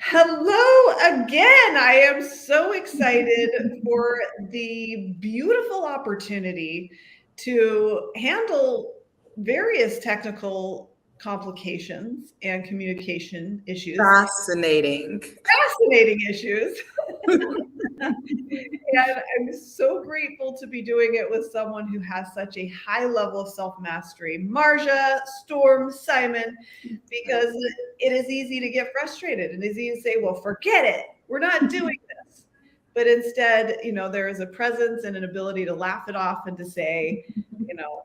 Hello again. I am so excited for the beautiful opportunity to handle various technical complications and communication issues, Fascinating. fascinating issues. And I'm so grateful to be doing it with someone who has such a high level of self mastery. Marja, Storm, Simon, because it is easy to get frustrated and it's easy to say, well, forget it. We're not doing this. But instead, there is a presence and an ability to laugh it off and to say, you know,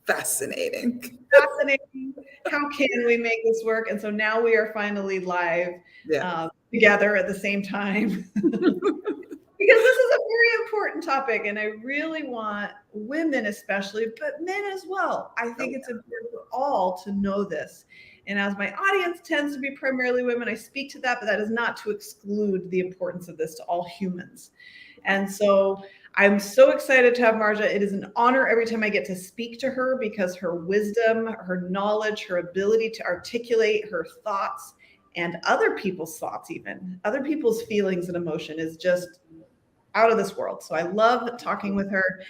Fascinating. fascinating. How can we make this work? And so now we are finally live Yeah. together at the same time. Because this is a very important topic, and I really want women, especially, but men as well. I think it's important for all to know this. And as my audience tends to be primarily women, I speak to that, but that is not to exclude the importance of this to all humans. And so I'm so excited to have Marja. It is an honor every time I get to speak to her because her wisdom, her knowledge, her ability to articulate her thoughts and other people's thoughts, even other people's feelings and emotion, is just out of this world. So I love talking with her.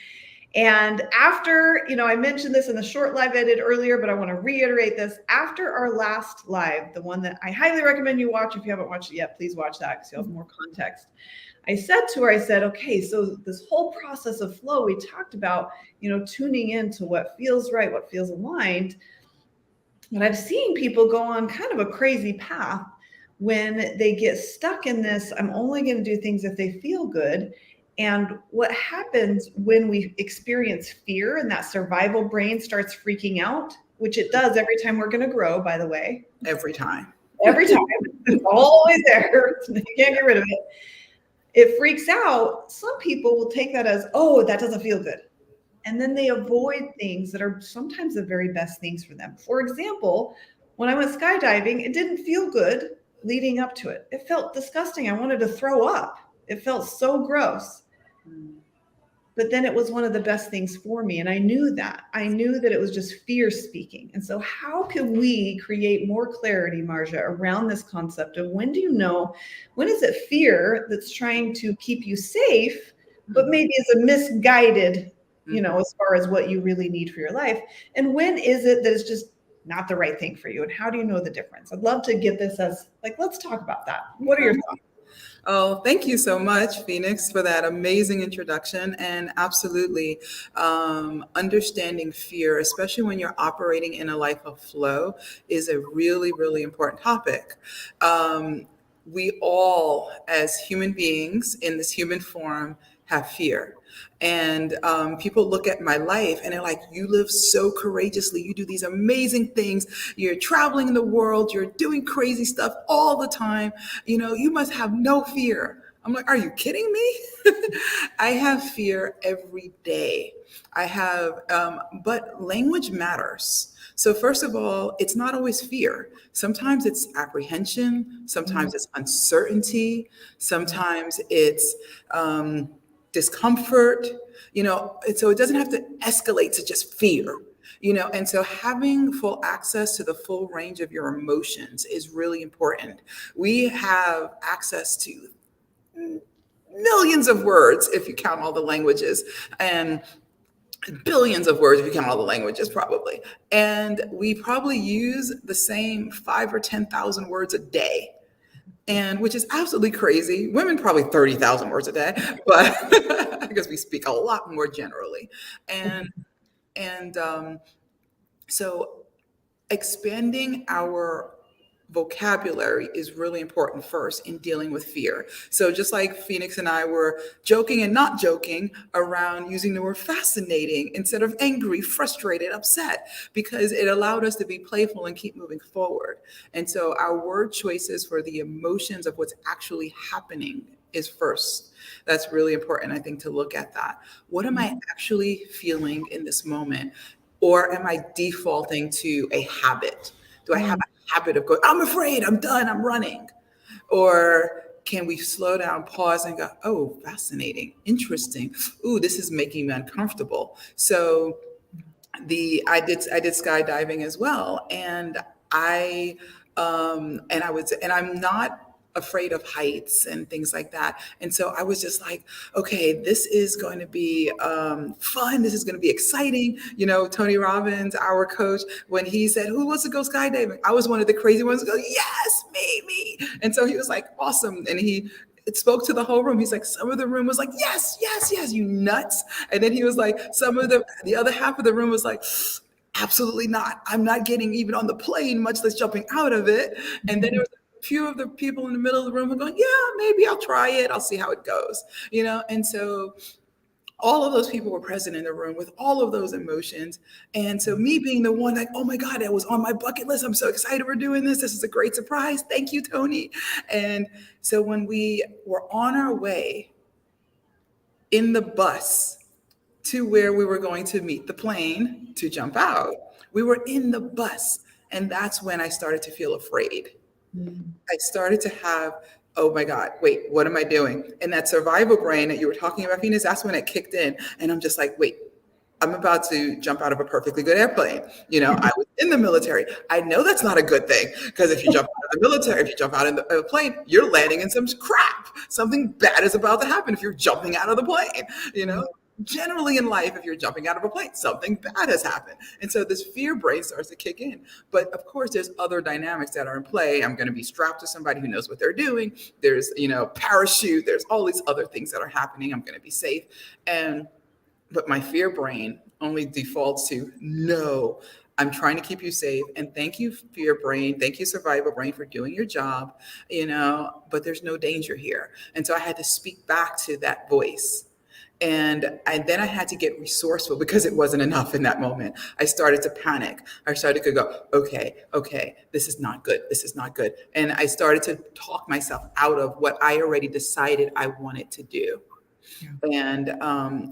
And after, I mentioned this in the short live I did earlier, but I want to reiterate this. After our last live, the one that I highly recommend you watch, if you haven't watched it yet, please watch that because you'll have more context. I said to her, okay, so this whole process of flow, we talked about, tuning into what feels right, what feels aligned. But I've seen people go on kind of a crazy path when they get stuck in this, I'm only going to do things if they feel good. And what happens when we experience fear and that survival brain starts freaking out, which it does every time we're going to grow, by the way. Every time. Every time. It's always there. You can't get rid of it. It freaks out. Some people will take that as, oh, that doesn't feel good. And then they avoid things that are sometimes the very best things for them. For example, when I went skydiving, it didn't feel good leading up to it. It felt disgusting. I wanted to throw up. It felt so gross. But then it was one of the best things for me. And I knew that. I knew that it was just fear speaking. And so how can we create more clarity, Marja, around this concept of when is it fear that's trying to keep you safe, but maybe is a misguided, as far as what you really need for your life? And when is it that it's just not the right thing for you? And how do you know the difference? I'd love to get this as let's talk about that. What are your thoughts? Oh, thank you so much, Phoenix, for that amazing introduction. And absolutely, understanding fear, especially when you're operating in a life of flow, is a really, really important topic. We all, as human beings in this human form, have fear. And people look at my life and they're like, you live so courageously. You do these amazing things. You're traveling in the world. You're doing crazy stuff all the time. You must have no fear. I'm like, are you kidding me? I have fear every day. I have, but language matters. So first of all, it's not always fear. Sometimes it's apprehension. Sometimes it's uncertainty. Sometimes it's discomfort, and so it doesn't have to escalate to just fear. And so having full access to the full range of your emotions is really important. We have access to millions of words if you count all the languages, and billions of words if you count all the languages, probably. And we probably use the same 5 or 10,000 words a day. And which is absolutely crazy. Women probably 30,000 words a day, but because we speak a lot more generally. And so expanding our vocabulary is really important first in dealing with fear. So just like Phoenix and I were joking and not joking around using the word fascinating instead of angry, frustrated, upset, because it allowed us to be playful and keep moving forward. And so our word choices for the emotions of what's actually happening is first. That's really important, I think, to look at that. What am I actually feeling in this moment? Or am I defaulting to a habit? Do I have a habit of going, I'm afraid, I'm done, I'm running? Or can we slow down, pause, and go, oh, fascinating, interesting. Ooh, this is making me uncomfortable. So I did skydiving as well, and I'm not afraid of heights and things like that. And so I was just like, okay, this is going to be fun. This is going to be exciting. You know, Tony Robbins, our coach, when he said, who wants to go skydiving? I was one of the crazy ones to go, yes, me. And so he was like, awesome. And it spoke to the whole room. He's like, some of the room was like, yes, you nuts. And then he was like, some of the other half of the room was like, absolutely not. I'm not getting even on the plane, much less jumping out of it. And then there was a few of the people in the middle of the room were going, yeah, maybe I'll try it. I'll see how it goes, you know? And so all of those people were present in the room with all of those emotions. And so me being the one like, oh my God, that was on my bucket list. I'm so excited we're doing this. This is a great surprise. Thank you, Tony. And so when we were on our way in the bus to where we were going to meet the plane to jump out, we were in the bus. And that's when I started to feel afraid. I started to have, oh my God, wait, what am I doing? And that survival brain that you were talking about, Venus, that's when it kicked in. And I'm just like, wait, I'm about to jump out of a perfectly good airplane. You know, I was in the military. I know that's not a good thing, because if you jump out of the military, if you jump out in the plane, you're landing in some crap. Something bad is about to happen if you're jumping out of the plane, you know? Generally in life, if you're jumping out of a plane, something bad has happened. And so this fear brain starts to kick in. But of course, there's other dynamics that are in play. I'm going to be strapped to somebody who knows what they're doing. There's, you know, parachute. There's all these other things that are happening. I'm going to be safe. But my fear brain only defaults to, no, I'm trying to keep you safe. And thank you, fear brain. Thank you, survival brain, for doing your job, you know, but there's no danger here. And so I had to speak back to that voice. And then I had to get resourceful, because it wasn't enough in that moment. I started to panic. I started to go, okay, this is not good. This is not good. And I started to talk myself out of what I already decided I wanted to do. Yeah.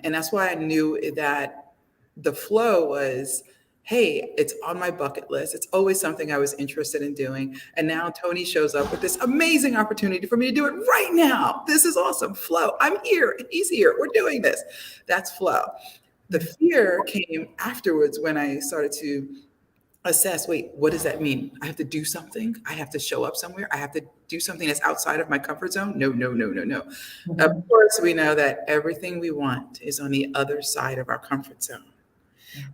And that's why I knew that the flow was, hey, it's on my bucket list. It's always something I was interested in doing. And now Tony shows up with this amazing opportunity for me to do it right now. This is awesome. Flow. I'm here. He's here. We're doing this. That's flow. The fear came afterwards when I started to assess, wait, what does that mean? I have to do something. I have to show up somewhere. I have to do something that's outside of my comfort zone. No. Mm-hmm. Of course, we know that everything we want is on the other side of our comfort zone.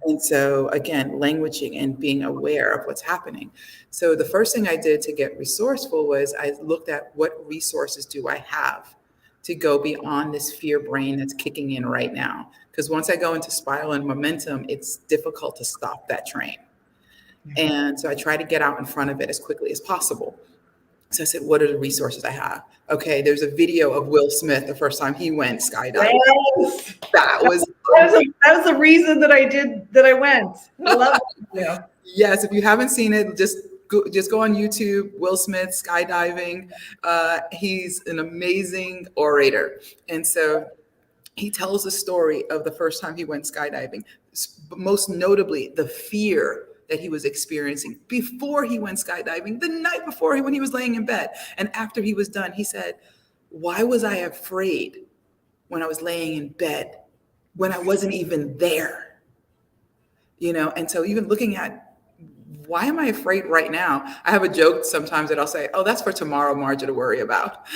And so again, languaging and being aware of what's happening. So the first thing I did to get resourceful was I looked at what resources do I have to go beyond this fear brain that's kicking in right now. Because once I go into spiral and momentum, it's difficult to stop that train. And so I try to get out in front of it as quickly as possible. So I said, what are the resources I have? Okay, there's a video of Will Smith the first time he went skydiving. Yes. That was the reason that I went. I love that video. Yes, if you haven't seen it, just go on YouTube, Will Smith skydiving. He's an amazing orator. And so he tells the story of the first time he went skydiving, most notably the fear that he was experiencing before he went skydiving, the night before when he was laying in bed. And after he was done, he said, why was I afraid when I was laying in bed, when I wasn't even there? You know, and so even looking at, why am I afraid right now? I have a joke sometimes that I'll say, oh, that's for tomorrow, Marja, to worry about.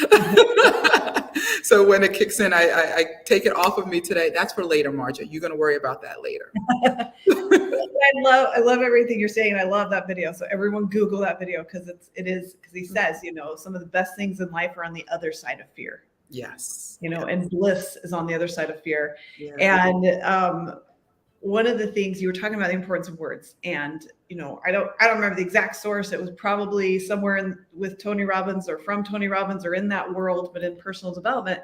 So when it kicks in, I take it off of me today. That's for later, Marja. You're going to worry about that later. I love everything you're saying. I love that video. So everyone Google that video, because because he says, you know, some of the best things in life are on the other side of fear. Yes. You know, and bliss is on the other side of fear. Yeah. And one of the things you were talking about, the importance of words, and you know, I don't remember the exact source. It was probably somewhere with Tony Robbins or from Tony Robbins or in that world, but in personal development,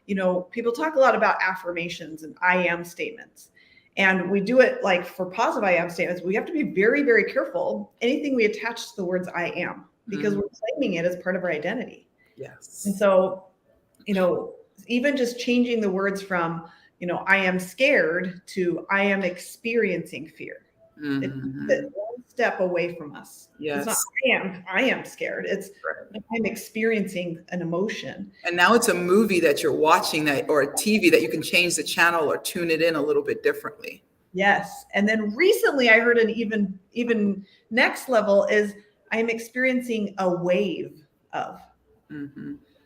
you know, people talk a lot about affirmations and I am statements. And we do it like for positive I am statements. We have to be very, very careful. Anything we attach to the words I am, because we're claiming it as part of our identity. Yes. And so, you know, even just changing the words from, you know, I am scared to I am experiencing fear. Mm-hmm. It's one step away from us. Yes. It's not I am scared. It's I'm experiencing an emotion. And now it's a movie that you're watching, that, or a TV that you can change the channel or tune it in a little bit differently. Yes. And then recently I heard an even next level is I am experiencing a wave of.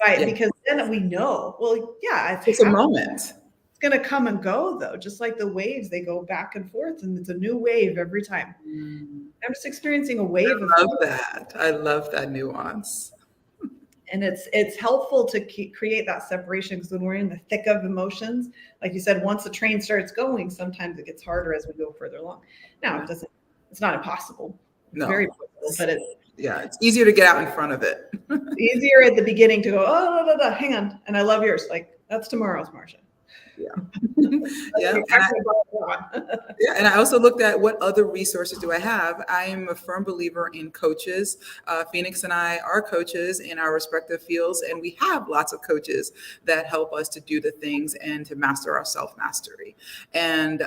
Right. Yeah. Because then we know, well, yeah, It's a moment. it's going to come and go though. Just like the waves, they go back and forth and it's a new wave every time. I'm just experiencing a wave of I love that. I love that nuance. and it's helpful to create that separation because when we're in the thick of emotions, like you said, once the train starts going, sometimes it gets harder as we go further along. Now it's not impossible. It's very possible, but it's easier to get out in front of it. easier at the beginning to go, oh, hang on, and I love yours. Like that's tomorrow's, Marsha. Yeah. And I also looked at what other resources do I have. I am a firm believer in coaches. Phoenix and I are coaches in our respective fields, and we have lots of coaches that help us to do the things and to master our self-mastery, and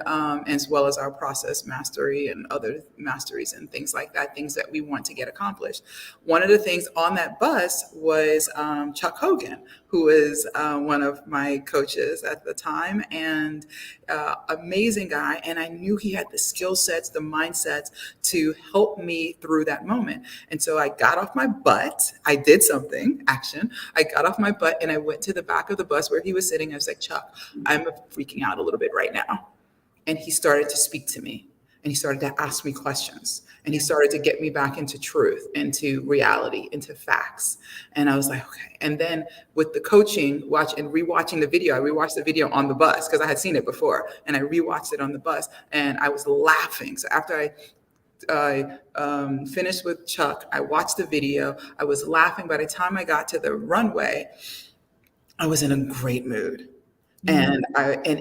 as well as our process mastery and other masteries and things like that, things that we want to get accomplished. One of the things on that bus was Chuck Hogan, who is one of my coaches at the time, and amazing guy. And I knew he had the skill sets, the mindsets to help me through that moment. And so I got off my butt. I did something, action. I got off my butt and I went to the back of the bus where he was sitting. I was like, Chuck, I'm freaking out a little bit right now. And he started to speak to me and he started to ask me questions. And he started to get me back into truth, into reality, into facts. And I was like, okay. And then with the coaching, rewatching the video, I rewatched the video on the bus because I had seen it before. And I rewatched it on the bus and I was laughing. So after I finished with Chuck, I watched the video. I was laughing. By the time I got to the runway, I was in a great mood. And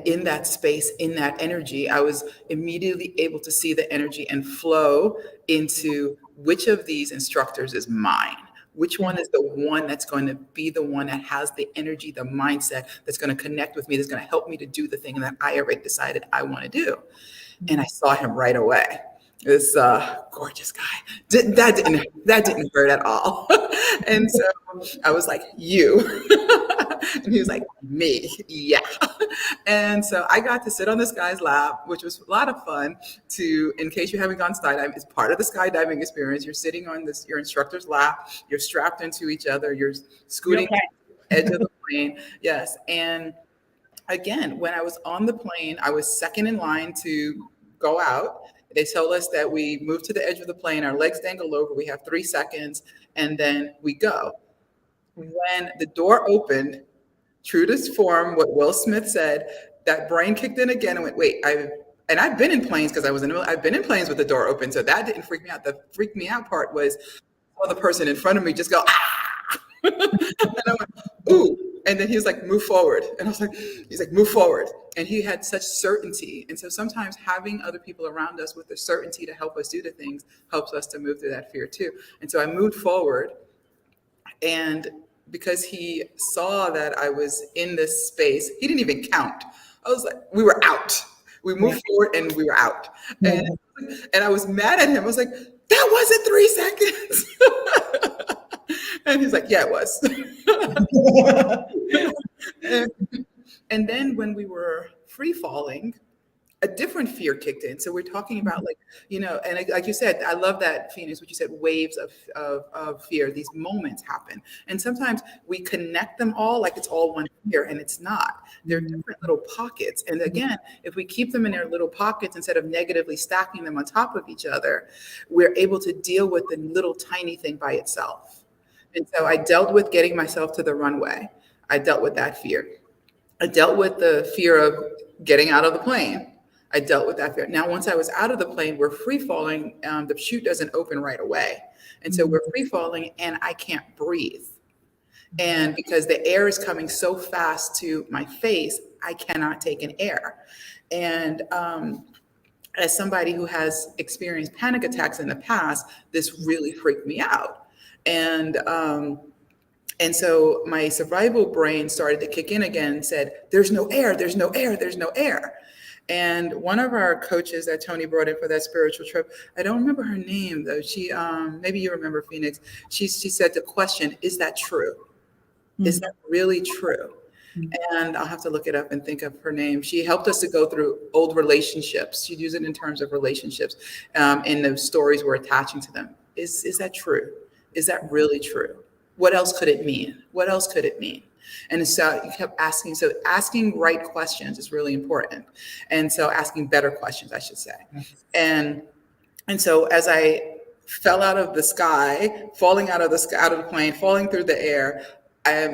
in that space, in that energy, I was immediately able to see the energy and flow into which of these instructors is mine. Which one is the one that's going to be the one that has the energy, the mindset that's going to connect with me, that's going to help me to do the thing that I already decided I want to do. And I saw him right away. This gorgeous guy. That didn't hurt at all. And so I was like, you. And he was like, me, yeah. And so I got to sit on this guy's lap, which was a lot of fun. In case you haven't gone skydiving, it's part of the skydiving experience. You're sitting on your instructor's lap, you're strapped into each other, you're scooting to the edge of the plane. Yes. And again, when I was on the plane, I was second in line to go out. They told us that we move to the edge of the plane, our legs dangle over, we have 3 seconds, and then we go. When the door opened, true to form, what Will Smith said, that brain kicked in again and went, wait, I've been in planes because I've been in planes with the door open, so that didn't freak me out. The freak me out part was the person in front of me just go, ah! And I went, ooh. And then he was like, move forward. And I was like, he's like, move forward. And he had such certainty. And so sometimes having other people around us with the certainty to help us do the things helps us to move through that fear too. And so I moved forward, and because he saw that I was in this space, he didn't even count. I was like, we were out. We moved forward and we were out. And I was mad at him. I was like, that wasn't 3 seconds. And he's like, yeah, it was. And then when we were free falling, a different fear kicked in. So we're talking about and like you said, I love that, Phoenix, what you said, waves of fear. These moments happen. And sometimes we connect them all like it's all one fear, and it's not. They're different little pockets. And again, if we keep them in their little pockets instead of negatively stacking them on top of each other, we're able to deal with the little tiny thing by itself. And so I dealt with getting myself to the runway. I dealt with that fear. I dealt with the fear of getting out of the plane. I dealt with that fear. Now, once I was out of the plane, we're free falling. The chute doesn't open right away. And so we're free falling and I can't breathe. And because the air is coming so fast to my face, I cannot take in air. And as somebody who has experienced panic attacks in the past, this really freaked me out. And so my survival brain started to kick in again and said, there's no air, there's no air, there's no air. And one of our coaches that Tony brought in for that spiritual trip, I don't remember her name though. She, maybe you remember, Phoenix. She said the question, is that true? Is that really true? And I'll have to look it up and think of her name. She helped us to go through old relationships. She'd use it in terms of relationships, and the stories we're attaching to them. Is that true? Is that really true? What else could it mean? What else could it mean? And so you kept asking. So asking right questions is really important. And so asking better questions, I should say. And so as I fell out of the sky, falling out of the sky, out of the plane, falling through the air,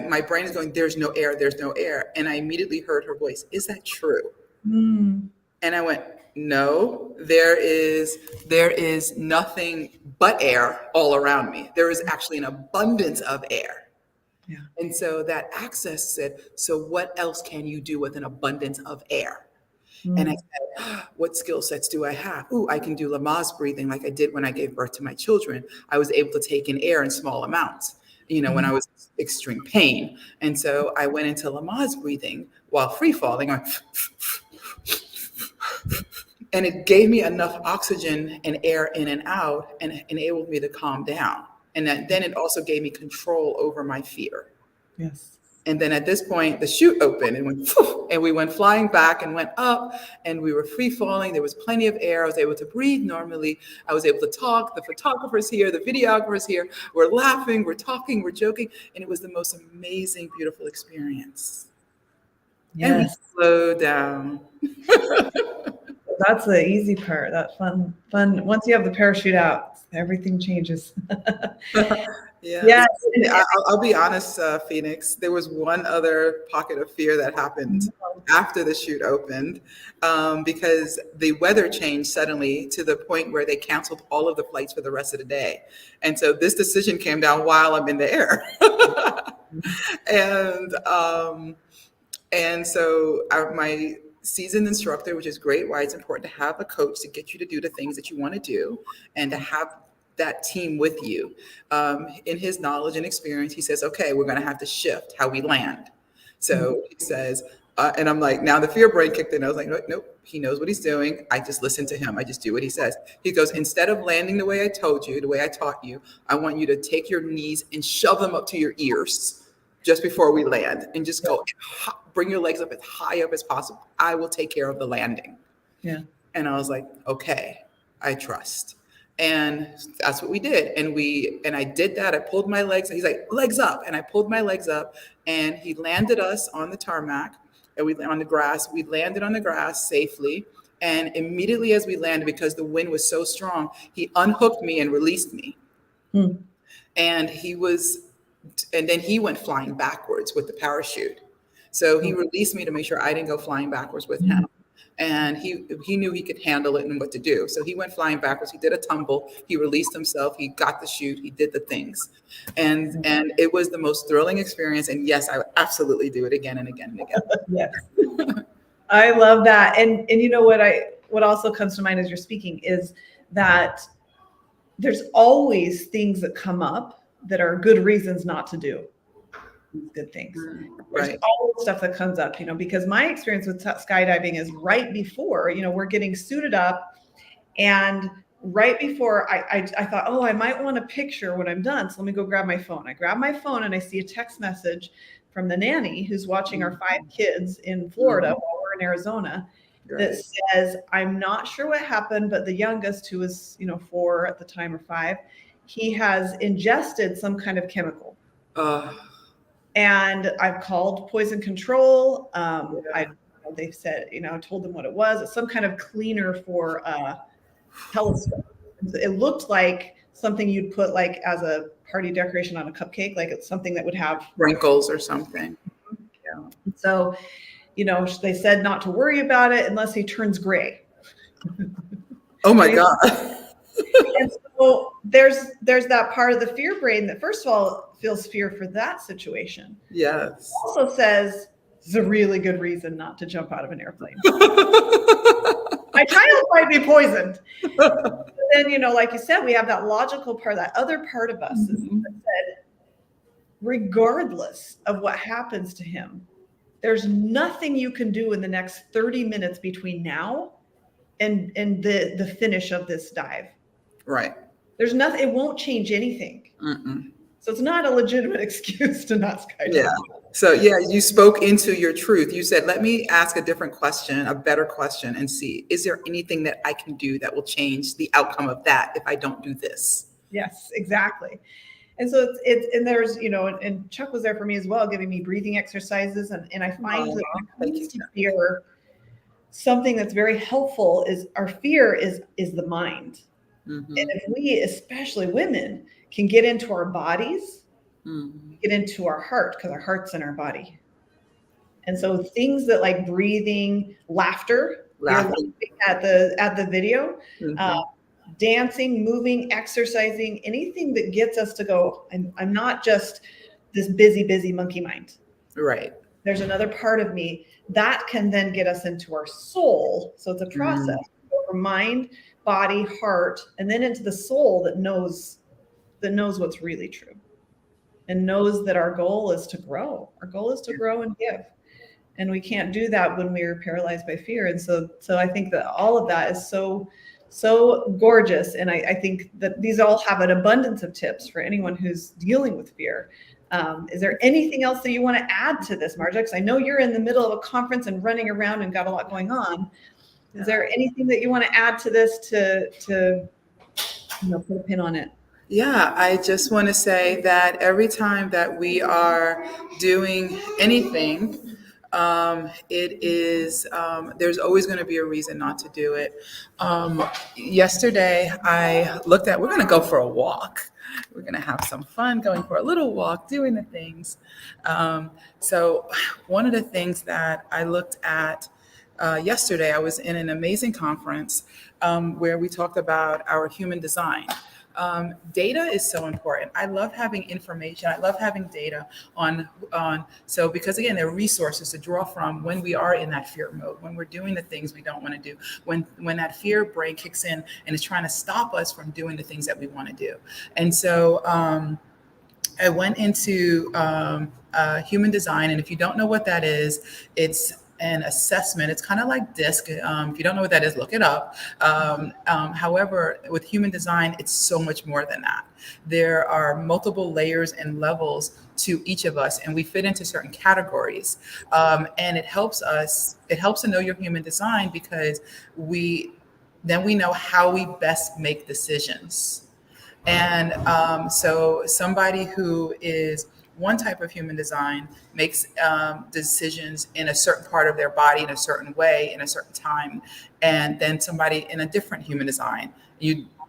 my brain is going, there's no air, there's no air. And I immediately heard her voice, is that true? Mm. And I went, no, there is nothing but air all around me. There is actually an abundance of air. Yeah. And so that access said, so what else can you do with an abundance of air? Mm. And I said, what skill sets do I have? Ooh, I can do Lamaze breathing like I did when I gave birth to my children. I was able to take in air in small amounts, when I was in extreme pain. And so I went into Lamaze breathing while free falling, and it gave me enough oxygen and air in and out and enabled me to calm down. And then it also gave me control over my fear. Yes. And then at this point, the chute opened and we went flying back and went up, and we were free falling. There was plenty of air. I was able to breathe normally. I was able to talk. The photographer's here, the videographer's here. We're laughing, we're talking, we're joking. And it was the most amazing, beautiful experience. Yes. And we slowed down. That's the easy part. That fun. Once you have the parachute out, everything changes. Yeah. Yes. I'll be honest, Phoenix. There was one other pocket of fear that happened after the chute opened, because the weather changed suddenly to the point where they canceled all of the flights for the rest of the day. And so this decision came down while I'm in the air. And so my seasoned instructor, which is great, why it's important to have a coach to get you to do the things that you want to do and to have that team with you. In his knowledge and experience, he says, okay, we're going to have to shift how we land. So he says, and I'm like, now the fear brain kicked in. I was like, nope, he knows what he's doing. I just listen to him. I just do what he says. He goes, instead of landing the way I told you, the way I taught you, I want you to take your knees and shove them up to your ears just before we land, and just go, bring your legs up as high up as possible. I will take care of the landing. Yeah. And I was like, okay, I trust. And that's what we did. And I did that. I pulled my legs. He's like, legs up. And I pulled my legs up, and he landed us on the tarmac, and on the grass. We landed on the grass safely. And immediately as we landed, because the wind was so strong, he unhooked me and released me. And then he went flying backwards with the parachute. So he released me to make sure I didn't go flying backwards with him. And he knew he could handle it and what to do. So he went flying backwards. He did a tumble. He released himself. He got the chute. He did the things. And it was the most thrilling experience. And yes, I would absolutely do it again and again and again. Yes. I love that. And you know what also comes to mind as you're speaking is that there's always things that come up that are good reasons not to do good things. There's Right. all the stuff that comes up, because my experience with skydiving is right before, we're getting suited up, and right before I thought, oh, I might want a picture when I'm done. So let me go grab my phone. I grab my phone and I see a text message from the nanny who's watching our 5 kids in Florida while we're in Arizona. That says, I'm not sure what happened, but the youngest, who was, 4 at the time or 5, he has ingested some kind of chemical. And I've called poison control. They've said, told them what it was. It's some kind of cleaner for telescope. It looked like something you'd put like as a party decoration on a cupcake, like it's something that would have Wrinkles or something. Yeah. So, they said not to worry about it unless he turns gray. Oh my God. And so there's that part of the fear brain that, first of all, feels fear for that situation. Yes. Also says it's a really good reason not to jump out of an airplane. My child might be poisoned. But then, like you said, we have that logical part, that other part of us that said, regardless of what happens to him, there's nothing you can do in the next 30 minutes between now and the finish of this dive. Right. There's nothing, it won't change anything. So it's not a legitimate excuse to not skydive. Yeah. So yeah, you spoke into your truth. You said, let me ask a different question, a better question, and see, is there anything that I can do that will change the outcome of that if I don't do this? Yes, exactly. And so and there's, and Chuck was there for me as well, giving me breathing exercises. And I find that when it comes to fear, something that's very helpful is our fear is the mind. And if we, especially women, can get into our bodies, get into our heart, because our heart's in our body. And so things that like breathing, laughter. You're laughing at the video, dancing, moving, exercising, anything that gets us to go, I'm not just this busy monkey mind. Right. There's another part of me that can then get us into our soul. So it's a process from mind, body, heart, and then into the soul that knows what's really true and knows that our goal is to grow. Our goal is to grow and give. And we can't do that when we're paralyzed by fear. And so I think that all of that is so gorgeous. And I think that these all have an abundance of tips for anyone who's dealing with fear. Is there anything else that you want to add to this, Marja? Because I know you're in the middle of a conference and running around and got a lot going on. Is there anything that you want to add to this to put a pin on it? Yeah, I just want to say that every time that we are doing anything, it is, there's always going to be a reason not to do it. Yesterday, I looked at, we're going to go for a walk. We're going to have some fun going for a little walk, doing the things. So one of the things that I looked at yesterday, I was in an amazing conference where we talked about our human design. Data is so important. I love having information. I love having data so because again, there are resources to draw from when we are in that fear mode, when we're doing the things we don't want to do, when that fear brain kicks in and is trying to stop us from doing the things that we want to do. And so I went into human design. And if you don't know what that is, it's an assessment. It's kind of like DISC. If you don't know what that is, look it up. However, with human design, it's so much more than that. There are multiple layers and levels to each of us, and we fit into certain categories. And it helps to know your human design because then we know how we best make decisions. And so somebody who is one type of human design makes decisions in a certain part of their body in a certain way in a certain time, and then somebody in a different human design.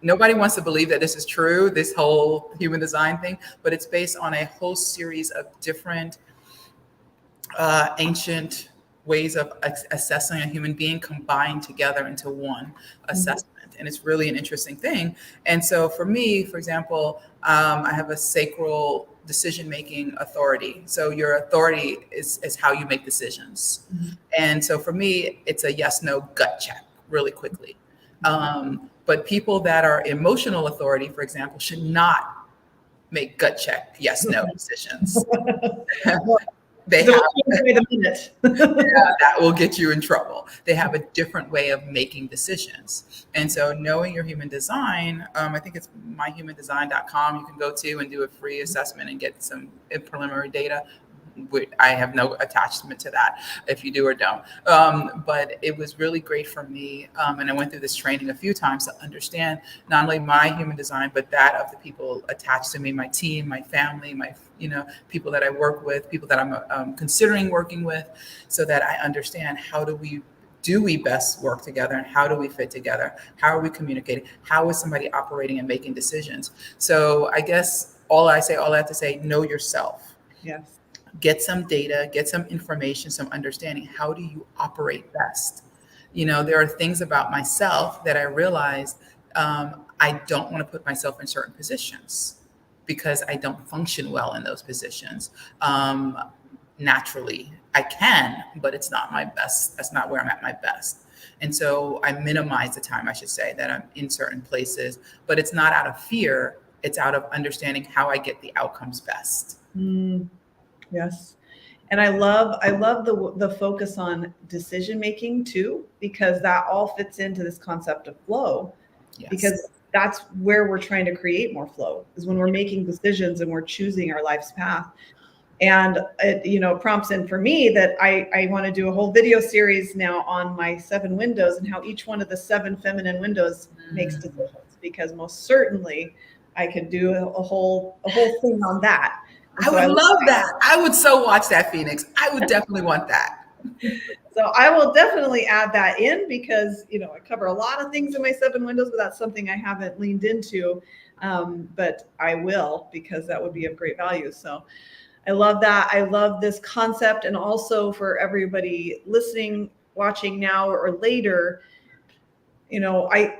Nobody wants to believe that this is true, this whole human design thing, but it's based on a whole series of different ancient ways of assessing a human being combined together into one assessment. And it's really an interesting thing. And so for me, for example, I have a sacral decision-making authority. So your authority is how you make decisions. And so for me, it's a yes-no gut check really quickly. But people that are emotional authority, for example, should not make gut check yes-no decisions. That will get you in trouble. They have a different way of making decisions. And so knowing your human design, I think it's myhumandesign.com. You can go to and do a free assessment and get some preliminary data. I have no attachment to that if you do or don't. But it was really great for me. And I went through this training a few times to understand not only my human design, but that of the people attached to me, my team, my family, my people that I work with, people that I'm considering working with, so that I understand how do we best work together and how do we fit together? How are we communicating? How is somebody operating and making decisions? So I guess all I have to say, know yourself. Yes. Get some data, get some information, some understanding. How do you operate best? There are things about myself that I realized I don't want to put myself in certain positions because I don't function well in those positions. Naturally, I can, but it's not my best. That's not where I'm at my best. And so I minimize the time, I should say, that I'm in certain places, but it's not out of fear. It's out of understanding how I get the outcomes best. Yes. And I love the focus on decision making too, because that all fits into this concept of flow. Yes. Because that's where we're trying to create more flow, is when we're making decisions and we're choosing our life's path. And it prompts in for me that I want to do a whole video series now on my 7 windows and how each one of the 7 feminine windows makes decisions, because most certainly I could do a whole thing on that. And I so would love that. I would so watch that, Phoenix. I would definitely want that. So I will definitely add that in because, I cover a lot of things in my 7 windows, but that's something I haven't leaned into. But I will, because that would be of great value. So I love that. I love this concept. And also for everybody listening, watching now or later, I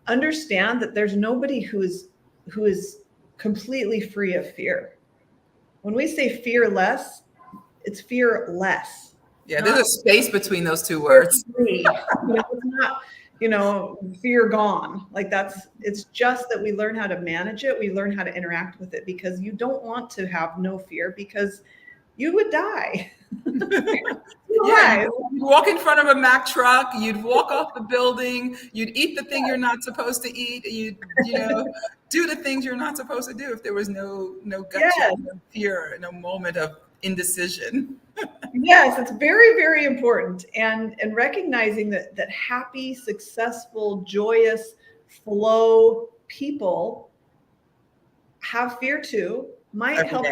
understand that there's nobody who is completely free of fear. When we say fearless, it's fearless. Yeah, there's a space between those two words. Free. It's not, fear gone. Like it's just that we learn how to manage it. We learn how to interact with it, because you don't want to have no fear, because you would die. Yeah, you'd walk in front of a Mack truck, you'd walk off the building, you'd eat the thing you're not supposed to eat, you'd do the things you're not supposed to do if there was no gut check, no fear, no moment of indecision. Yes, it's very, very important. And recognizing that happy, successful, joyous, flow people have fear too, might help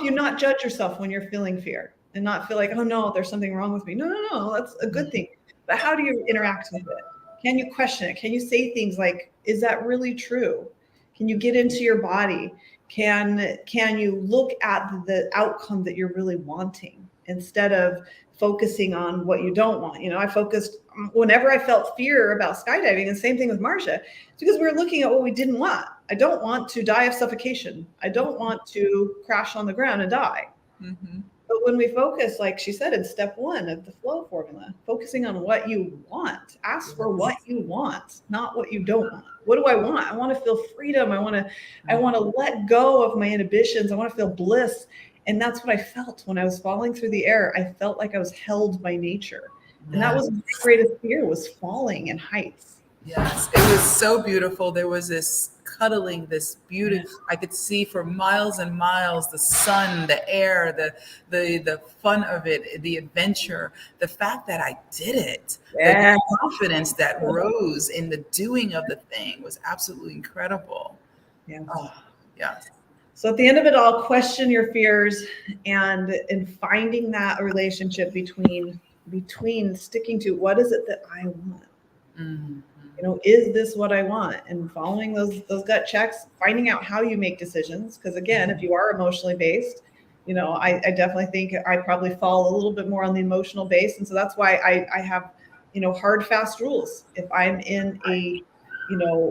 you not judge yourself when you're feeling fear and not feel like, oh no, there's something wrong with me. No, that's a good thing. But how do you interact with it? Can you question it? Can you say things like, is that really true? Can you get into your body? Can you look at the outcome that you're really wanting instead of focusing on what you don't want? I focused whenever I felt fear about skydiving, and same thing with Marcia, it's because we were looking at what we didn't want. I don't want to die of suffocation. I don't want to crash on the ground and die. Mm-hmm. But when we focus, like she said in step 1 of the flow formula, focusing on what you want, ask for what you want, not what you don't want. What do I want? I want to feel freedom. I want to let go of my inhibitions. I want to feel bliss. And that's what I felt when I was falling through the air. I felt like I was held by nature. And that was my greatest fear, was falling in heights. Yes, it was so beautiful. There was this cuddling, this beauty. I could see for miles and miles the sun, the air, the fun of it, the adventure, the fact that I did it, the confidence that rose in the doing of the thing was absolutely incredible. Yeah. Oh, yes. So at the end of it all, question your fears and finding that relationship between sticking to what is it that I want. Mm-hmm. Is this what I want? And following those gut checks, finding out how you make decisions. Because again, if you are emotionally based, I definitely think I probably fall a little bit more on the emotional base. And so that's why I have, hard, fast rules. If I'm in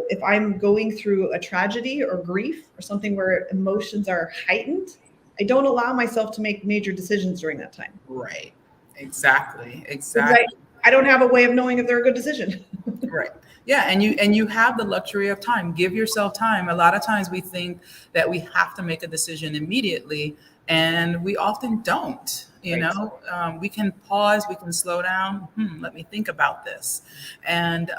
if I'm going through a tragedy or grief or something where emotions are heightened, I don't allow myself to make major decisions during that time. Right. Exactly. I don't have a way of knowing if they're a good decision. Right. Yeah. And you have the luxury of time. Give yourself time. A lot of times we think that we have to make a decision immediately, and we often don't. We can pause, we can slow down. Let me think about this. And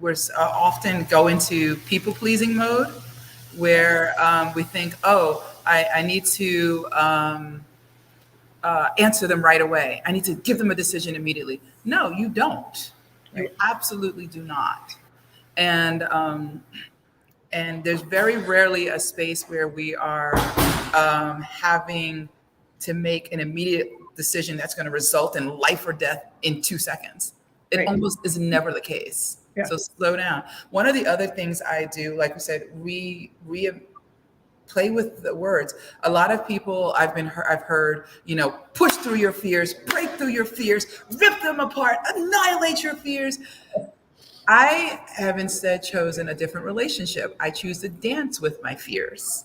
we're often go into people pleasing mode, where we think, I need to answer them right away. I need to give them a decision immediately. No, you don't. You absolutely do not. And there's very rarely a space where we are having to make an immediate decision that's going to result in life or death in 2 seconds. It almost is never the case. Yeah. So slow down. One of the other things I do, like we said, we play with the words. A lot of people I've heard, push through your fears, break through your fears, rip them apart, annihilate your fears. I have instead chosen a different relationship. I choose to dance with my fears.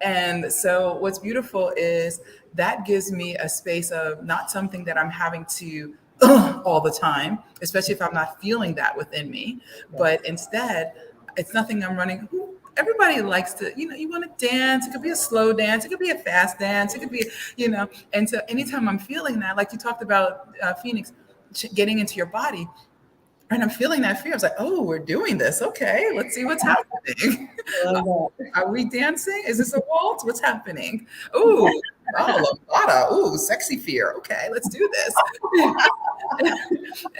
And so what's beautiful is that gives me a space of not something that I'm having to all the time, especially if I'm not feeling that within me, but instead it's nothing I'm running. Everybody likes to, you want to dance. It could be a slow dance. It could be a fast dance. It could be, and so anytime I'm feeling that, like you talked about, Phoenix, getting into your body, and I'm feeling that fear. I was like, oh, we're doing this. Okay, let's see what's happening. Are we dancing? Is this a waltz? What's happening? Oh, Oh, lambada. Ooh, sexy fear. Okay, let's do this.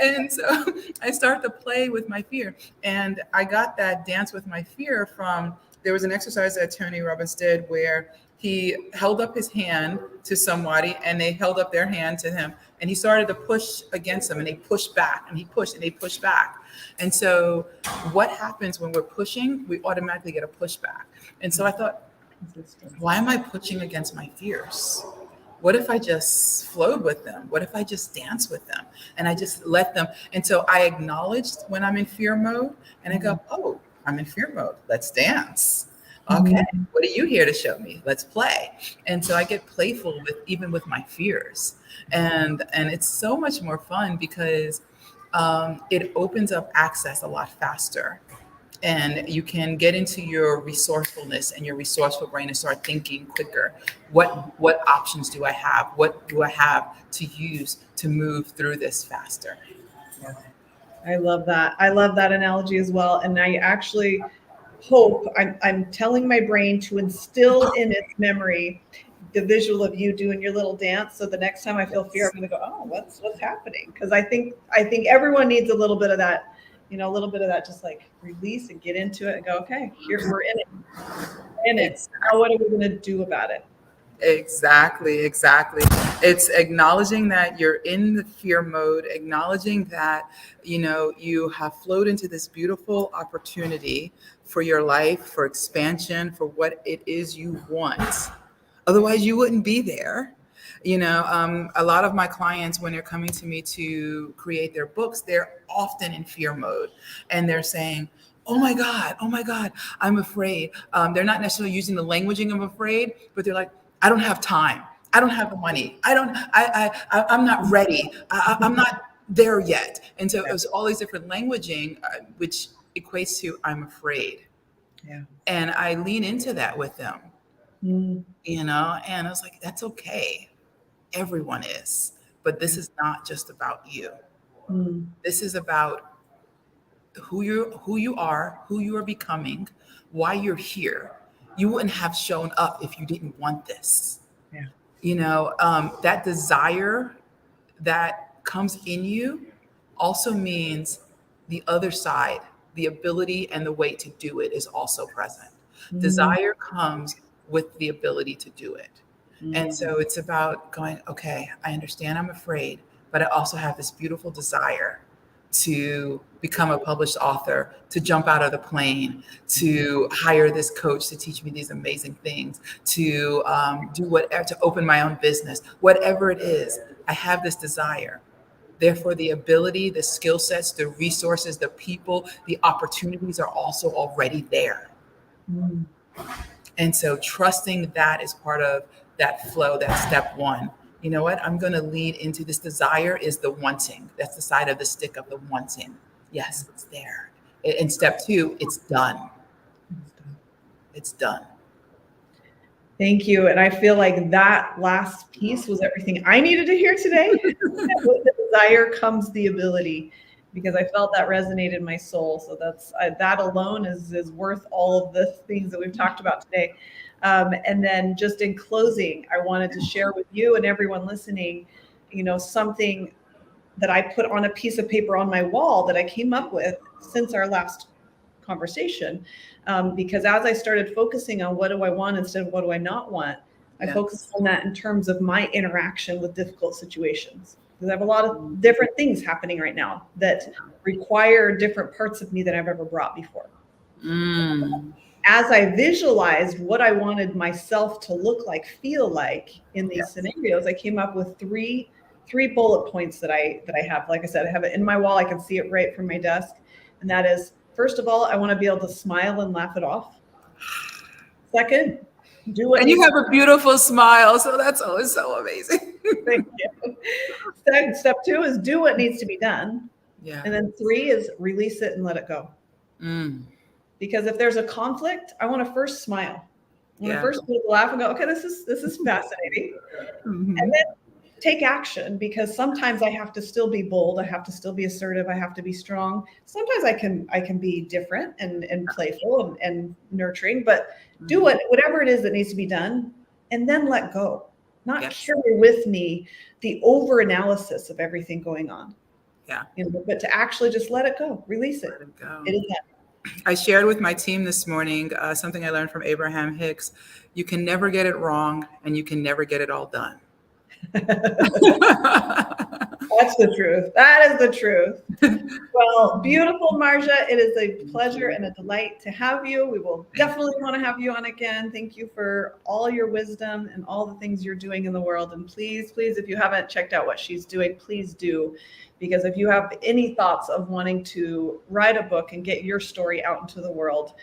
And so I started to play with my fear. And I got that dance with my fear from, there was an exercise that Tony Robbins did where he held up his hand to somebody and they held up their hand to him. And he started to push against them and they pushed back and he pushed and they pushed back. And so what happens when we're pushing, we automatically get a pushback. And so I thought, why am I pushing against my fears? What if I just flowed with them? What if I just danced with them and I just let them? And so I acknowledged when I'm in fear mode and I go, oh, I'm in fear mode. Let's dance. Okay, what are you here to show me? Let's play. And so I get playful with even with my fears. And it's so much more fun because it opens up access a lot faster. And you can get into your resourcefulness and your resourceful brain and start thinking quicker. What options do I have? What do I have to use to move through this faster? Yeah. I love that. I love that analogy as well. And I actually hope I'm telling my brain to instill in its memory the visual of you doing your little dance. So the next time I feel fear, I'm going to go, oh, what's happening? Because I think everyone needs a little bit of that. A little bit of that, just like release and get into it and go, okay, here we're in it. Now what are we going to do about it? Exactly. It's acknowledging that you're in the fear mode, acknowledging that, you have flowed into this beautiful opportunity for your life, for expansion, for what it is you want. Otherwise, you wouldn't be there. A lot of my clients, when they're coming to me to create their books, they're often in fear mode and they're saying, oh my God, I'm afraid. They're not necessarily using the languaging of afraid, but they're like, I don't have time. I don't have the money. I'm not ready. I'm not there yet. And so it's all these different languaging, which equates to I'm afraid. Yeah. And I lean into that with them, and I was like, that's okay. Everyone is, but this is not just about you. This is about who you are, who you are becoming, why you're here. You wouldn't have shown up if you didn't want this. Yeah. That desire that comes in you also means the other side, the ability and the way to do it is also present. Desire comes with the ability to do it. And so it's about going, okay, I understand I'm afraid, but I also have this beautiful desire to become a published author, to jump out of the plane, to hire this coach to teach me these amazing things, to do whatever, to open my own business, whatever it is, I have this desire. Therefore, the ability, the skill sets, the resources, the people, the opportunities are also already there. And so trusting that is part of that flow, that step one. You know what? I'm going to lead into this desire is the wanting. That's the side of the stick of the wanting. Yes, it's there. And step two, it's done. It's done. Thank you. And I feel like that last piece was everything I needed to hear today. With the desire comes the ability, because I felt that resonated in my soul. So that's that alone is worth all of the things that we've talked about today. And then just in closing, I wanted to share with you and everyone listening, something that I put on a piece of paper on my wall that I came up with since our last conversation. Because as I started focusing on what do I want instead of what do I not want, I focused on that in terms of my interaction with difficult situations. Because I have a lot of different things happening right now that require different parts of me that I've ever brought before. As I visualized what I wanted myself to look like, feel like in these scenarios, I came up with three bullet points that I have. Like I said, I have it in my wall. I can see it right from my desk. And that is, first of all, I want to be able to smile and laugh it off. Second, do what. And you have a beautiful smile, so that's always so amazing. Thank you. Step two is do what needs to be done. Yeah. And then three is release it and let it go. Because if there's a conflict, I want to first smile. I want to first laugh and go, okay, this is fascinating. And then take action, because sometimes I have to still be bold. I have to still be assertive. I have to be strong. Sometimes I can be different and playful and nurturing, but do whatever it is that needs to be done, and then let go. not Yes. carry with me the over analysis of everything going on. Yeah. But to actually just let it go, release it. Let it go. It is that. I shared with my team this morning something I learned from Abraham Hicks. You can never get it wrong, and you can never get it all done. That's the truth. That is the truth. Well, beautiful, Marja. It is a pleasure and a delight to have you. We will definitely want to have you on again. Thank you for all your wisdom and all the things you're doing in the world. And please, please, if you haven't checked out what she's doing, please do. Because if you have any thoughts of wanting to write a book and get your story out into the world,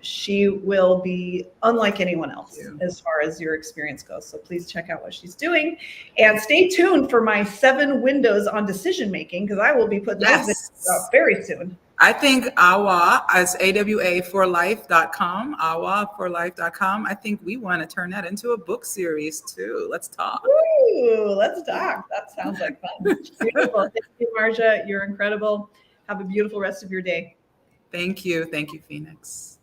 she will be unlike anyone else as far as your experience goes. So please check out what she's doing, and stay tuned for my 7 windows on decision making, because I will be putting those videos out very soon. I think AWA as AWA4life.com, AWA4life.com. I think we want to turn that into a book series too. Let's talk. Ooh, let's talk. That sounds like fun. Beautiful. Thank you, Marja. You're incredible. Have a beautiful rest of your day. Thank you. Thank you, Phoenix.